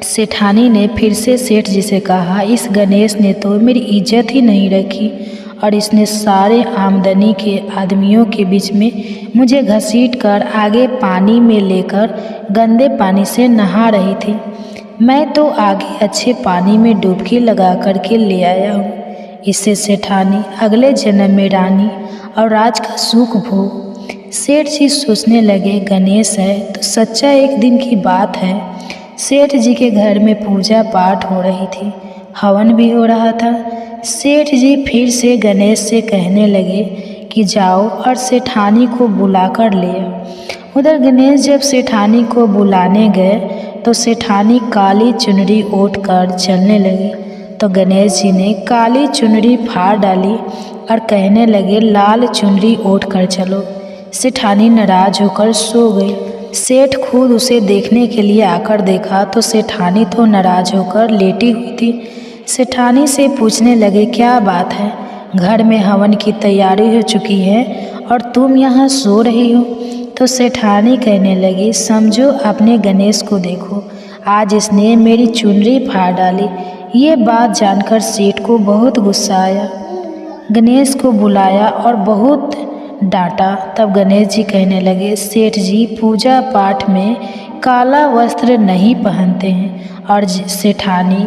सेठानी ने फिर से सेठ जी से कहा, इस गणेश ने तो मेरी इज्जत ही नहीं रखी और इसने सारे आमदनी के आदमियों के बीच में मुझे घसीट कर आगे पानी में लेकर गंदे पानी से नहा रही थी। मैं तो आगे अच्छे पानी में डुबकी लगा करके ले आया हूँ। इससे सेठानी अगले जन्म में रानी और राज का सुख भोग। सेठ जी सोचने लगे, गणेश है तो सच्चा एक दिन की बात है। सेठ जी के घर में पूजा पाठ हो रही थी, हवन भी हो रहा था। सेठ जी फिर से गणेश से कहने लगे कि जाओ और सेठानी को बुला कर ले आओ। उधर गणेश जब सेठानी को बुलाने गए तो सेठानी काली चुनरी ओढ़ कर चलने लगी। तो गणेश जी ने काली चुनरी फाड़ डाली और कहने लगे, लाल चुनरी ओढ़ कर चलो। सेठानी नाराज होकर सो गई। सेठ खुद उसे देखने के लिए आकर देखा तो सेठानी तो नाराज होकर लेटी हुई थी। सेठानी से पूछने लगे, क्या बात है, घर में हवन की तैयारी हो चुकी है और तुम यहाँ सो रही हो? तो सेठानी कहने लगी, समझो अपने गणेश को देखो, आज इसने मेरी चुनरी फाड़ डाली। ये बात जानकर सेठ को बहुत गुस्सा आया। गणेश को बुलाया और बहुत डांटा। तब गणेश जी कहने लगे, सेठ जी पूजा पाठ में काला वस्त्र नहीं पहनते हैं और सेठानी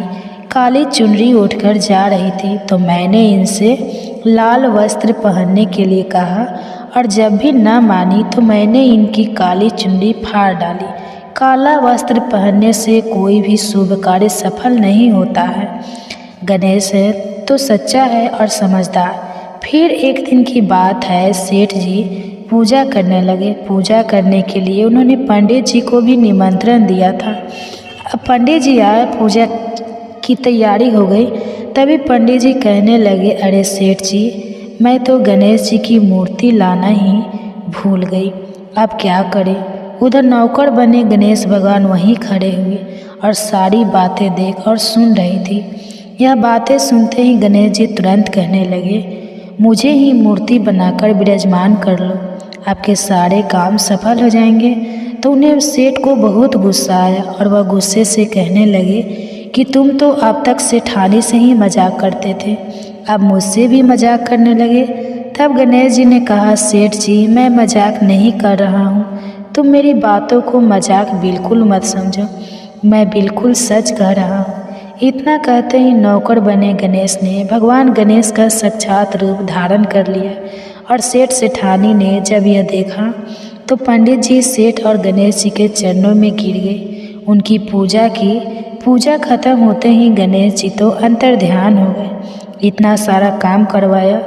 काली चुनरी उठकर जा रही थी तो मैंने इनसे लाल वस्त्र पहनने के लिए कहा और जब भी न मानी तो मैंने इनकी काली चुनरी फाड़ डाली। काला वस्त्र पहनने से कोई भी शुभ कार्य सफल नहीं होता है। गणेश तो सच्चा है और समझदार। फिर एक दिन की बात है, सेठ जी पूजा करने लगे। पूजा करने के लिए उन्होंने पंडित जी को भी निमंत्रण दिया था। अब पंडित जी आए, पूजा की तैयारी हो गई। तभी पंडित जी कहने लगे, अरे सेठ जी, मैं तो गणेश जी की मूर्ति लाना ही भूल गई, अब क्या करें। उधर नौकर बने गणेश भगवान वहीं खड़े हुए और सारी बातें देख और सुन रही थी। यह बातें सुनते ही गणेश जी तुरंत कहने लगे, मुझे ही मूर्ति बनाकर विराजमान कर लो, आपके सारे काम सफल हो जाएंगे। तो उन्हें सेठ को बहुत गुस्सा आया और वह गुस्से से कहने लगे कि तुम तो अब तक सेठानी से ही मजाक करते थे, अब मुझसे भी मजाक करने लगे। तब गणेश जी ने कहा, सेठ जी मैं मजाक नहीं कर रहा हूँ, तुम मेरी बातों को मजाक बिल्कुल मत समझो, मैं बिल्कुल सच कह रहा हूँ। इतना कहते ही नौकर बने गणेश ने भगवान गणेश का साक्षात रूप धारण कर लिया और सेठ सेठानी ने जब यह देखा तो पंडित जी सेठ और गणेश जी के चरणों में गिर गए, उनकी पूजा की। पूजा खत्म होते ही गणेश जी तो अंतर्ध्यान हो गए। इतना सारा काम करवाया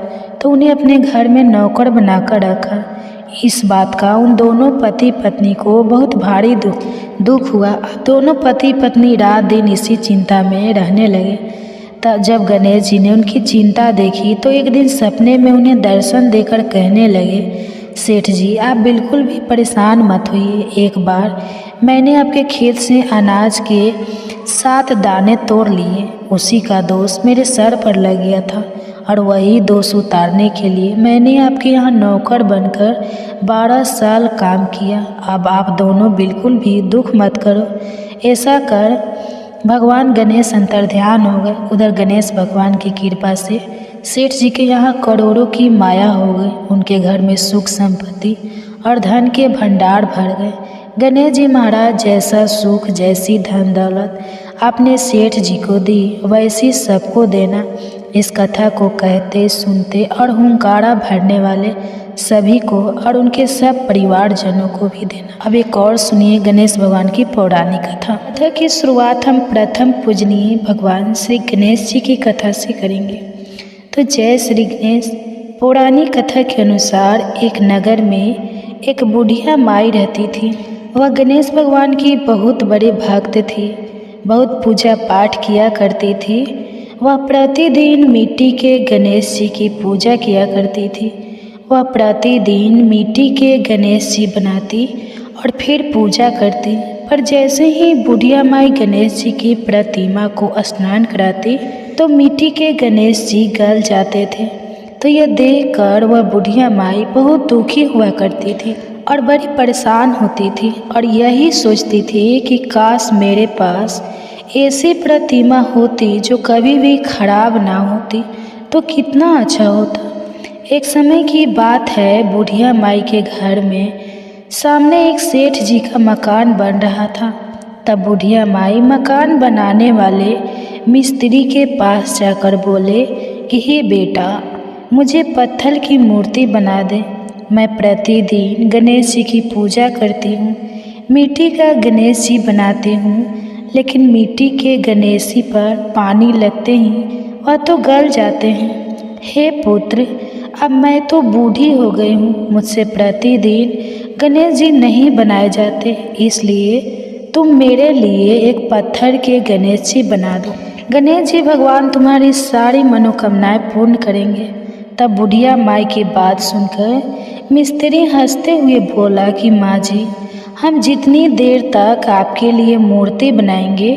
तो उन्हें अपने घर में नौकर बनाकर रखा। इस बात का उन दोनों पति पत्नी को बहुत भारी दुख हुआ। दोनों पति पत्नी रात दिन इसी चिंता में रहने लगे। तब जब गणेश जी ने उनकी चिंता देखी तो एक दिन सपने में उन्हें दर्शन देकर कहने लगे, सेठ जी आप बिल्कुल भी परेशान मत होइए, एक बार मैंने आपके खेत से अनाज के 7 दाने तोड़ लिए, उसी का दोष मेरे सर पर लग गया था और वही दोष उतारने के लिए मैंने आपके यहाँ नौकर बनकर 12 साल काम किया। अब आप दोनों बिल्कुल भी दुख मत करो। ऐसा कर भगवान गणेश अंतर्ध्यान हो गए। उधर गणेश भगवान की कृपा से सेठ जी के यहाँ करोड़ों की माया हो गई। उनके घर में सुख संपत्ति और धन के भंडार भर गए। गणेश जी महाराज जैसा सुख, जैसी धन दौलत आपने सेठ जी को दी, वैसी सबको देना। इस कथा को कहते, सुनते और हुंकारा भरने वाले सभी को और उनके सब परिवारजनों को भी देना। अब एक और सुनिए गणेश भगवान की पौराणिक कथा। कथा की शुरुआत हम प्रथम पूजनीय भगवान श्री गणेश जी की कथा से करेंगे। तो जय श्री गणेश। पौराणिक कथा के अनुसार एक नगर में एक बुढ़िया माई रहती थी। वह गणेश भगवान की बहुत बड़ी भक्त थी, बहुत पूजा पाठ किया करती थी। वह प्रतिदिन मिट्टी के गणेश जी की पूजा किया करती थी। वह प्रतिदिन मिट्टी के गणेश जी बनाती और फिर पूजा करती। पर जैसे ही बुढ़िया माई गणेश जी की प्रतिमा को स्नान कराती तो मिट्टी के गणेश जी गल जाते थे। तो यह देखकर वह बुढ़िया माई बहुत दुखी हुआ करती थी और बड़ी परेशान होती थी और यही सोचती थी कि काश मेरे पास ऐसी प्रतिमा होती जो कभी भी खराब ना होती तो कितना अच्छा होता। एक समय की बात है, बुढ़िया माई के घर में सामने एक सेठ जी का मकान बन रहा था। तब बुढ़िया माई मकान बनाने वाले मिस्त्री के पास जाकर बोले कि हे बेटा, मुझे पत्थर की मूर्ति बना दे। मैं प्रतिदिन गणेश जी की पूजा करती हूँ, मिट्टी का गणेश जी बनाती हूँ, लेकिन मिट्टी के गणेश जी पर पानी लगते ही वह तो गल जाते हैं। हे पुत्र, अब मैं तो बूढ़ी हो गई हूँ, मुझसे प्रतिदिन गणेश जी नहीं बनाए जाते, इसलिए तुम मेरे लिए एक पत्थर के गणेश जी बना दो। गणेश जी भगवान तुम्हारी सारी मनोकामनाएं पूर्ण करेंगे। तब बुढ़िया माई की बात सुनकर मिस्त्री हंसते हुए बोला कि माँ जी, हम जितनी देर तक आपके लिए मूर्ति बनाएंगे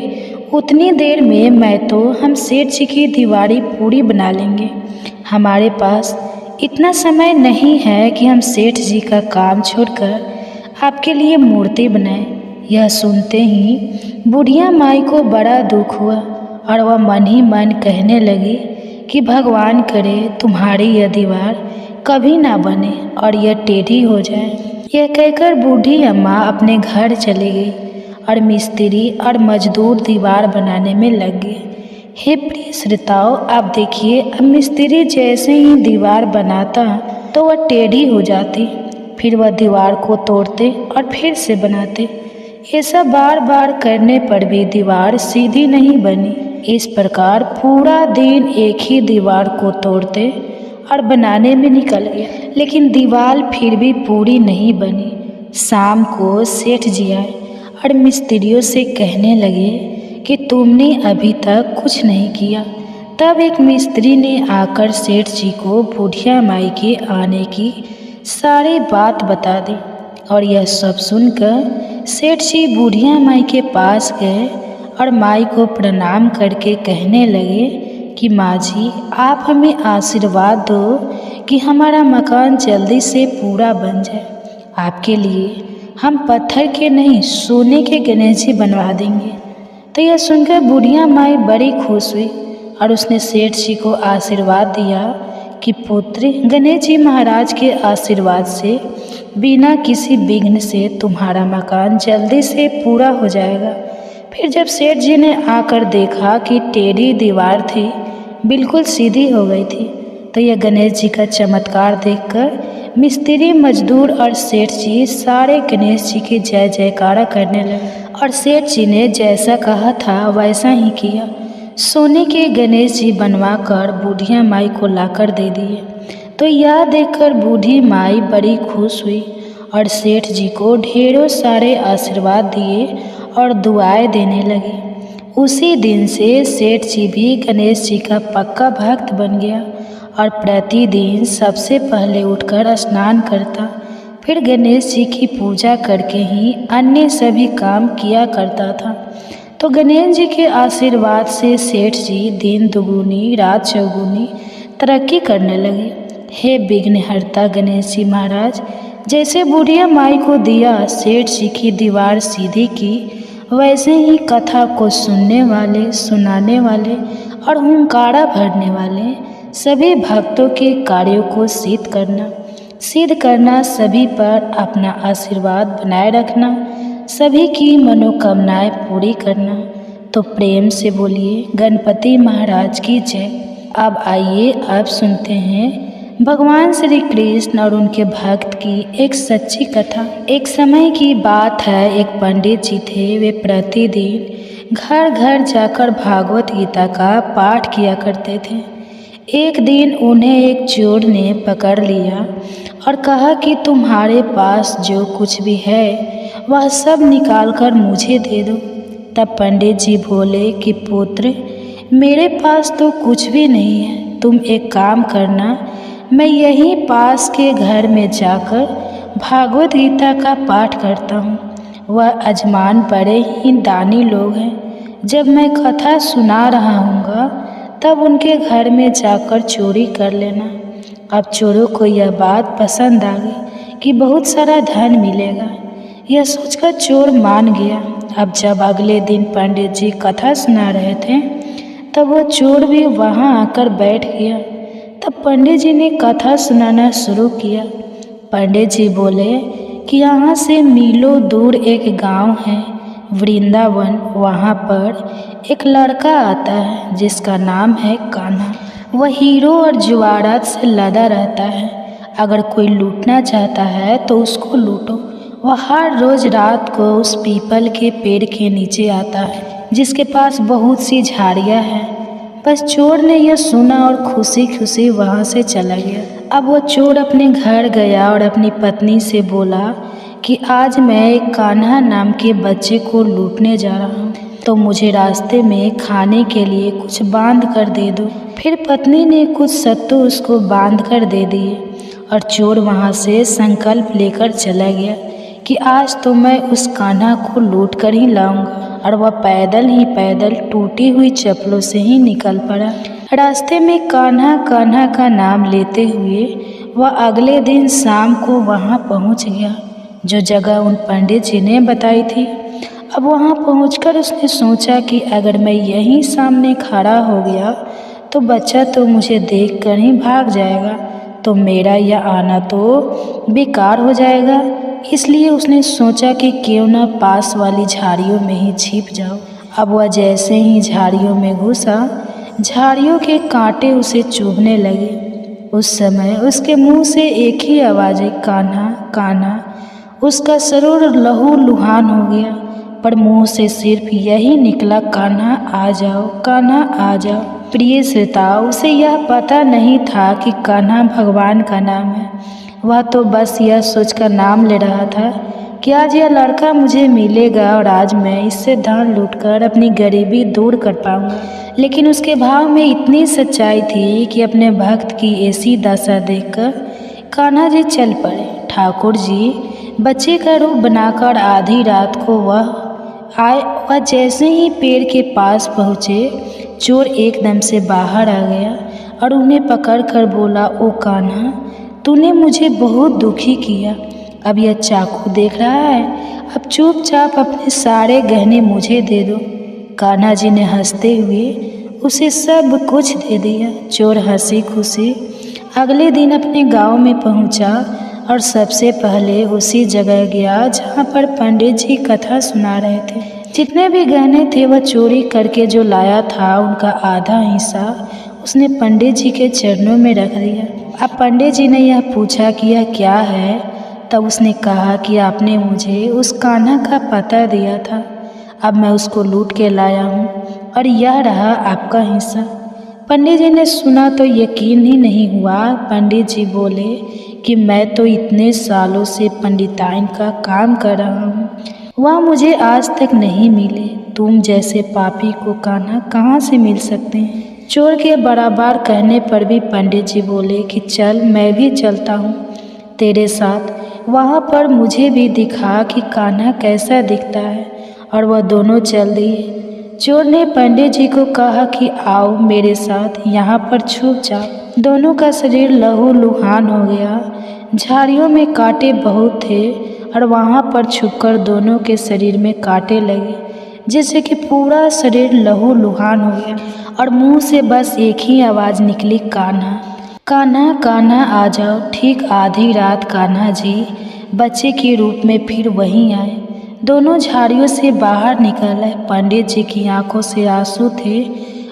उतनी देर में मैं तो हम सेठ जी की दीवारी पूरी बना लेंगे। हमारे पास इतना समय नहीं है कि हम सेठ जी का काम छोड़कर आपके लिए मूर्ति बनाएं। यह सुनते ही बुढ़िया माई को बड़ा दुख हुआ और वह मन ही मन कहने लगी कि भगवान करे तुम्हारी यह दीवार कभी ना बने और यह टेढ़ी हो जाए। यह कहकर बूढ़ी अम्मा अपने घर चली गई और मिस्त्री और मजदूर दीवार बनाने में लग गए। हे प्रिय श्रोताओं, आप देखिए, अब मिस्त्री जैसे ही दीवार बनाता तो वह टेढ़ी हो जाती, फिर वह दीवार को तोड़ते और फिर से बनाते। ऐसा बार बार करने पर भी दीवार सीधी नहीं बनी। इस प्रकार पूरा दिन एक ही दीवार को तोड़ते और बनाने में निकल गया, लेकिन दीवार फिर भी पूरी नहीं बनी। शाम को सेठ जी आए और मिस्त्रियों से कहने लगे कि तुमने अभी तक कुछ नहीं किया। तब एक मिस्त्री ने आकर सेठ जी को बुढ़िया माई के आने की सारी बात बता दी और यह सब सुनकर सेठ जी बुढ़िया माई के पास गए और माई को प्रणाम करके कहने लगे कि माँ जी, आप हमें आशीर्वाद दो कि हमारा मकान जल्दी से पूरा बन जाए। आपके लिए हम पत्थर के नहीं सोने के गणेश जी बनवा देंगे। तो यह सुनकर बुढ़िया माई बड़ी खुश हुई और उसने सेठ जी को आशीर्वाद दिया कि पुत्र, गणेश जी महाराज के आशीर्वाद से बिना किसी विघ्न से तुम्हारा मकान जल्दी से पूरा हो जाएगा। फिर जब सेठ जी ने आकर देखा कि टेढ़ी दीवार थी बिल्कुल सीधी हो गई थी, तो यह गणेश जी का चमत्कार देखकर मिस्त्री, मजदूर और सेठ जी सारे गणेश जी की जय जयकारा करने लगे और सेठ जी ने जैसा कहा था वैसा ही किया। सोने के गणेश जी बनवा कर बूढ़िया माई को लाकर दे दिए। तो यह देखकर बूढ़ी माई बड़ी खुश हुई और सेठ जी को ढेरों सारे आशीर्वाद दिए और दुआएं देने लगी। उसी दिन से सेठ जी भी गणेश जी का पक्का भक्त बन गया और प्रतिदिन सबसे पहले उठकर स्नान करता, फिर गणेश जी की पूजा करके ही अन्य सभी काम किया करता था। तो गणेश जी के आशीर्वाद से सेठ जी दिन दुगुनी रात चौगुनी तरक्की करने लगे। हे विघ्नहर्ता गणेश जी महाराज, जैसे बुढ़िया माई को दिया सेठ जी की दीवार सीधी की, वैसे ही कथा को सुनने वाले, सुनाने वाले और हुंकारा भरने वाले सभी भक्तों के कार्यों को सिद्ध करना, सभी पर अपना आशीर्वाद बनाए रखना, सभी की मनोकामनाएं पूरी करना। तो प्रेम से बोलिए गणपति महाराज की जय। अब आइए आप सुनते हैं भगवान श्री कृष्ण और उनके भक्त की एक सच्ची कथा। एक समय की बात है, एक पंडित जी थे। वे प्रतिदिन घर घर जाकर भागवत गीता का पाठ किया करते थे। एक दिन उन्हें एक चोर ने पकड़ लिया और कहा कि तुम्हारे पास जो कुछ भी है वह सब निकाल कर मुझे दे दो। तब पंडित जी बोले कि पुत्र, मेरे पास तो कुछ भी नहीं है। तुम एक काम करना, मैं यहीं पास के घर में जाकर भागवत गीता का पाठ करता हूँ। वह अजमान बड़े ही दानी लोग हैं। जब मैं कथा सुना रहा हूँगा तब उनके घर में जाकर चोरी कर लेना। अब चोरों को यह बात पसंद आ गई कि बहुत सारा धन मिलेगा। यह सोचकर चोर मान गया। अब जब अगले दिन पंडित जी कथा सुना रहे थे तब वह चोर भी वहाँ आकर बैठ गया। तब पंडित जी ने कथा सुनाना शुरू किया। पंडित जी बोले कि यहाँ से मीलों दूर एक गांव है वृंदावन। वहाँ पर एक लड़का आता है जिसका नाम है कान्हा। वह हीरो और जवाहरात से लदा रहता है। अगर कोई लूटना चाहता है तो उसको लूटो। वह हर रोज़ रात को उस पीपल के पेड़ के नीचे आता है जिसके पास बहुत सी झाड़ियाँ हैं। बस चोर ने यह सुना और खुशी खुशी वहाँ से चला गया। अब वह चोर अपने घर गया और अपनी पत्नी से बोला कि आज मैं एक कान्हा नाम के बच्चे को लूटने जा रहा हूँ, तो मुझे रास्ते में खाने के लिए कुछ बांध कर दे दो। फिर पत्नी ने कुछ सत्तू उसको बांध कर दे दिए और चोर वहाँ से संकल्प लेकर चला गया कि आज तो मैं उस कान्हा को लूट कर ही लाऊंगा। और वह पैदल टूटी हुई चप्पलों से ही निकल पड़ा। रास्ते में कान्हा कान्हा का नाम लेते हुए वह अगले दिन शाम को वहाँ पहुँच गया जो जगह उन पंडित जी ने बताई थी। अब वहाँ पहुंचकर उसने सोचा कि अगर मैं यहीं सामने खड़ा हो गया तो बच्चा तो मुझे देखकर ही भाग जाएगा, तो मेरा यह आना तो बेकार हो जाएगा। इसलिए उसने सोचा कि क्यों न पास वाली झाड़ियों में ही छिप जाओ। अब वह जैसे ही झाड़ियों में घुसा, झाड़ियों के कांटे उसे चुभने लगे। उस समय उसके मुंह से एक ही आवाज़ आई, कान्हा कान्हा। उसका सरूर लहू लुहान हो गया। पर मुंह से सिर्फ यही निकला, कान्हा आ जाओ, कान्हा आ जाओ। प्रिय श्रोताओं, उसे यह पता नहीं था कि कान्हा भगवान का नाम है। वह तो बस यह सोचकर नाम ले रहा था कि आज यह लड़का मुझे मिलेगा और आज मैं इससे धन लूटकर अपनी गरीबी दूर कर पाऊंगा। लेकिन उसके भाव में इतनी सच्चाई थी कि अपने भक्त की ऐसी दशा देखकर कान्हा जी चल पड़े। ठाकुर जी बच्चे का रूप बनाकर आधी रात को वह आए। वह जैसे ही पेड़ के पास पहुँचे, चोर एकदम से बाहर आ गया और उन्हें पकड़कर बोला, ओ कान्हा, तूने मुझे बहुत दुखी किया। अब यह चाकू देख रहा है, अब चुपचाप अपने सारे गहने मुझे दे दो। कान्हा जी ने हंसते हुए उसे सब कुछ दे दिया। चोर हंसी खुशी अगले दिन अपने गांव में पहुंचा और सबसे पहले उसी जगह गया जहां पर पंडित जी कथा सुना रहे थे। जितने भी गहने थे वह चोरी करके जो लाया था, उनका आधा हिस्सा उसने पंडित जी के चरणों में रख दिया। अब पंडित जी ने यह पूछा कि यह क्या है, तब उसने कहा कि आपने मुझे उस कान्हा का पता दिया था, अब मैं उसको लूट के लाया हूँ और यह रहा आपका हिस्सा। पंडित जी ने सुना तो यकीन ही नहीं हुआ। पंडित जी बोले कि मैं तो इतने सालों से पंडिताइन का काम कर रहा हूँ, वह मुझे आज तक नहीं मिले। तुम जैसे पापी को कान्हा कहाँ से मिल सकते हैं। चोर के बराबर कहने पर भी पंडित जी बोले कि चल, मैं भी चलता हूँ तेरे साथ, वहाँ पर मुझे भी दिखा कि कान्हा कैसा दिखता है। और वह दोनों चल दिए। चोर ने पंडित जी को कहा कि आओ मेरे साथ, यहाँ पर छुप जाओ। दोनों का शरीर लहू लुहान हो गया। झाड़ियों में कांटे बहुत थे और वहाँ पर छुपकर दोनों के शरीर में कांटे लगे, जिससे कि पूरा शरीर लहू लुहान हो गया और मुंह से बस एक ही आवाज़ निकली, कान्हा, कान्हा, कान्हा आ जाओ। ठीक आधी रात कान्हा जी बच्चे के रूप में फिर वहीं आए। दोनों झाड़ियों से बाहर निकल आए। पंडित जी की आंखों से आंसू थे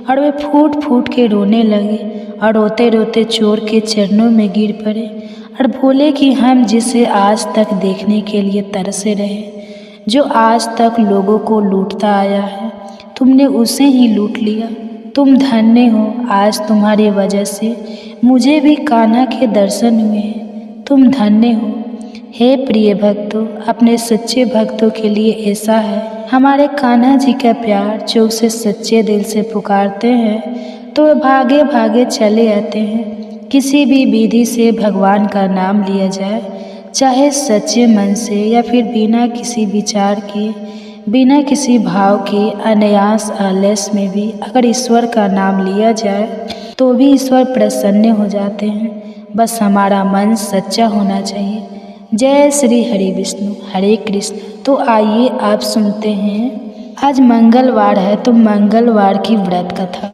और वे फूट फूट के रोने लगे और रोते रोते चोर के चरणों में गिर पड़े और बोले कि हम जिसे आज तक देखने के लिए तरसे रहे, जो आज तक लोगों को लूटता आया है, तुमने उसे ही लूट लिया। तुम धन्य हो, आज तुम्हारी वजह से मुझे भी कान्हा के दर्शन हुए हैं। तुम धन्य हो। हे प्रिय भक्तों, अपने सच्चे भक्तों के लिए ऐसा है हमारे कान्हा जी का प्यार, जो उसे सच्चे दिल से पुकारते हैं तो वे भागे भागे चले आते हैं। किसी भी विधि से भगवान का नाम लिया जाए, चाहे सच्चे मन से या फिर बिना किसी विचार के, बिना किसी भाव के, अनायास आलस में भी अगर ईश्वर का नाम लिया जाए तो भी ईश्वर प्रसन्न हो जाते हैं। बस हमारा मन सच्चा होना चाहिए। जय श्री हरि विष्णु, हरे कृष्ण। तो आइए आप सुनते हैं, आज मंगलवार है तो मंगलवार की व्रत कथा।